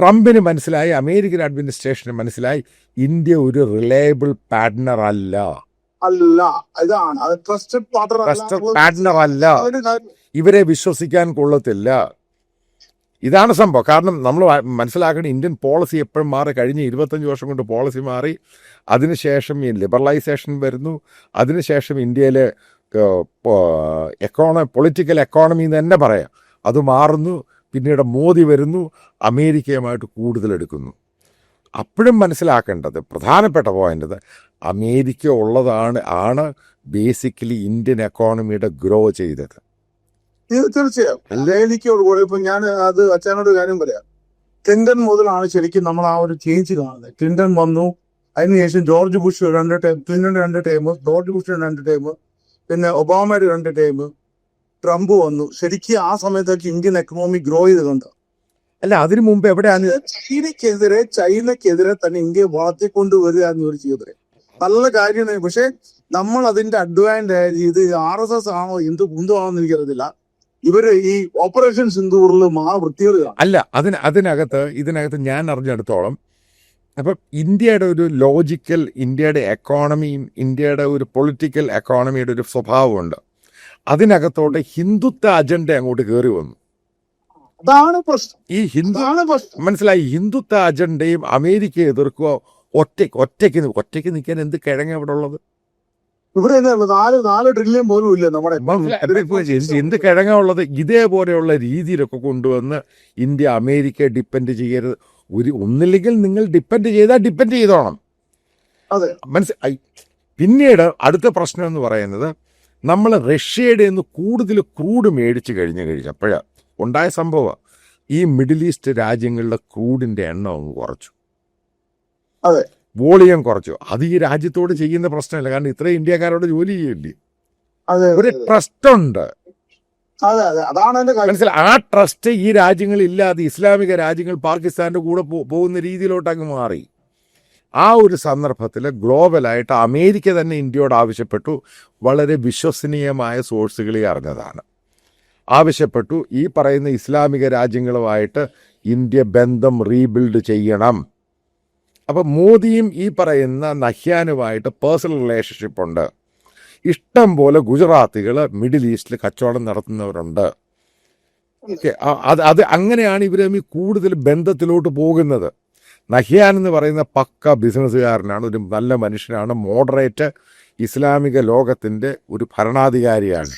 ട്രംപിന് മനസ്സിലായി, അമേരിക്കൻ അഡ്മിനിസ്ട്രേഷന് മനസ്സിലായി, ഇന്ത്യ ഒരു റിലയബിൾ പാർട്ട്ണർ അല്ല, ട്രസ്റ്റഡ് പാർട്ട്ണർ അല്ല, ഇവരെ വിശ്വസിക്കാൻ കൊള്ളത്തില്ല. ഇതാണ് സംഭവം. കാരണം നമ്മൾ മനസ്സിലാക്കേണ്ട ഇന്ത്യൻ പോളിസി എപ്പോഴും മാറി. കഴിഞ്ഞ 25 വർഷം കൊണ്ട് പോളിസി മാറി. അതിനുശേഷം ഈ ലിബറലൈസേഷൻ വരുന്നു. അതിനുശേഷം ഇന്ത്യയിലെ പൊളിറ്റിക്കൽ എക്കോണമി എന്ന് തന്നെ പറയാം, അത് മാറുന്നു. പിന്നീട് മോദി വരുന്നു, അമേരിക്കയുമായിട്ട് കൂടുതലെടുക്കുന്നു. അപ്പോഴും മനസ്സിലാക്കേണ്ടത് പ്രധാനപ്പെട്ട പോയിൻ്റ്, അമേരിക്ക ആണ് ബേസിക്കലി ഇന്ത്യൻ എക്കോണമിയുടെ ഗ്രോ ചെയ്തത്. തീർച്ചയായും അമേരിക്കയോട് കൂടെ ഇപ്പൊ ഞാൻ അത് അച്ഛനോട് കാര്യം പറയാം. ക്ലിന്റൺ മുതലാണ് ശരിക്കും നമ്മൾ ആ ഒരു ചേഞ്ച് കാണുന്നത്. ക്ലിന്റൺ വന്നു, അതിനുശേഷം George Bush 2 time, Clinton 2 time, George Bush 2 time, പിന്നെ ഒബാമയുടെ 2 ടൈം, ട്രംപ് വന്നു. ശരിക്കും ആ സമയത്തൊക്കെ ഇന്ത്യൻ എക്കണോമി ഗ്രോ ചെയ്തുകൊണ്ട് അല്ല, അതിനു മുമ്പ് എവിടെയാണ് ചൈനക്കെതിരെ തന്നെ ഇന്ത്യയെ വളർത്തിക്കൊണ്ടുവരിക എന്ന് ഒരു ചെയ്തത് നല്ല കാര്യമാണ്. പക്ഷെ നമ്മൾ അതിന്റെ അഡ്വാൻറ്റേജ് ഇത് RSS ആണോ എന്ത് കുന്തമാണെന്ന് എനിക്കറിയത്തില്ല. ഇവര് ഈ ഓപ്പറേഷൻ സിന്ദൂറിൽ വൃത്തികേടുകയാണ്. അല്ല, ഇതിനകത്ത് ഞാൻ അറിഞ്ഞെടുത്തോളം, അപ്പം ഇന്ത്യയുടെ ഒരു ലോജിക്കൽ, ഇന്ത്യയുടെ എക്കോണമിയും ഇന്ത്യയുടെ ഒരു പൊളിറ്റിക്കൽ എക്കോണമിയുടെ ഒരു സ്വഭാവമുണ്ട്. അതിനകത്തോട്ട് ഹിന്ദുത്വ അജണ്ട അങ്ങോട്ട് കയറി വന്നു. അതാണ് പ്രശ്നം. ഈ മനസ്സിലായി, ഹിന്ദുത്വ അജണ്ടയും അമേരിക്ക എതിർക്കുക. ഒറ്റയ്ക്ക് നിൽക്കാൻ എന്ത് കിഴങ്ങ അവിടെ ഉള്ളത്? ഇവിടെ 4 ട്രില്യൺ പോലും ഇല്ല നമ്മുടെ. എന്ത് കിഴങ്ങ ഉള്ളത്? ഇതേപോലെയുള്ള രീതിയിലൊക്കെ കൊണ്ടുവന്ന് ഇന്ത്യ അമേരിക്കയെ ഡിപ്പെൻഡ് ചെയ്യരുത്. ഒന്നില്ലെങ്കിൽ നിങ്ങൾ ഡിപ്പെൻഡ് ചെയ്തോണം. മനസ്സിലായി. പിന്നീട് അടുത്ത പ്രശ്നം എന്ന് പറയുന്നത്, നമ്മൾ റഷ്യയുടെ നിന്ന് കൂടുതൽ ക്രൂഡ് മേടിച്ച് കഴിഞ്ഞപ്പോഴാണ് ഉണ്ടായ സംഭവം, ഈ മിഡിൽ ഈസ്റ്റ് രാജ്യങ്ങളിലെ ക്രൂഡിൻ്റെ എണ്ണം അങ്ങ് കുറച്ചു, വോളിയം കുറച്ചു. അത് ഈ രാജ്യത്തോട് ചെയ്യുന്ന പ്രശ്നമല്ല, കാരണം ഇത്രയും ഇന്ത്യക്കാരോട് ജോലി ചെയ്യില്ലേ. ഒരു ട്രസ്റ്റ് ഉണ്ട്, മനസ്സിലായി. ആ ട്രസ്റ്റ് ഈ രാജ്യങ്ങളില്ലാതെ ഇസ്ലാമിക രാജ്യങ്ങൾ പാകിസ്ഥാന്റെ കൂടെ പോകുന്ന രീതിയിലോട്ട് അങ്ങ് മാറി. ആ ഒരു സന്ദർഭത്തിൽ ഗ്ലോബലായിട്ട് അമേരിക്ക തന്നെ ഇന്ത്യയോട് ആവശ്യപ്പെട്ടു, വളരെ വിശ്വസനീയമായ സോഴ്സുകളിൽ അറിഞ്ഞതാണ്, ആവശ്യപ്പെട്ടു ഈ പറയുന്ന ഇസ്ലാമിക രാജ്യങ്ങളുമായിട്ട് ഇന്ത്യ ബന്ധം റീബിൽഡ് ചെയ്യണം. അപ്പം മോദിയും ഈ പറയുന്ന നഹ്യാനുമായിട്ട് പേഴ്സണൽ റിലേഷൻഷിപ്പ് ഉണ്ട്. ഇഷ്ടം പോലെ ഗുജറാത്തികൾ മിഡിൽ ഈസ്റ്റിൽ കച്ചവടം നടത്തുന്നവരുണ്ട്. ഓക്കെ, അത് അങ്ങനെയാണ് ഇവർ തമ്മിൽ കൂടുതൽ ബന്ധത്തിലോട്ട് പോകുന്നത്. നഹ്യാൻ എന്ന് പറയുന്ന പക്ക ബിസിനസ്സുകാരനാണ്, ഒരു നല്ല മനുഷ്യനാണ്, മോഡറേറ്റ് ഇസ്ലാമിക ലോകത്തിൻ്റെ ഒരു ഭരണാധികാരിയാണ്.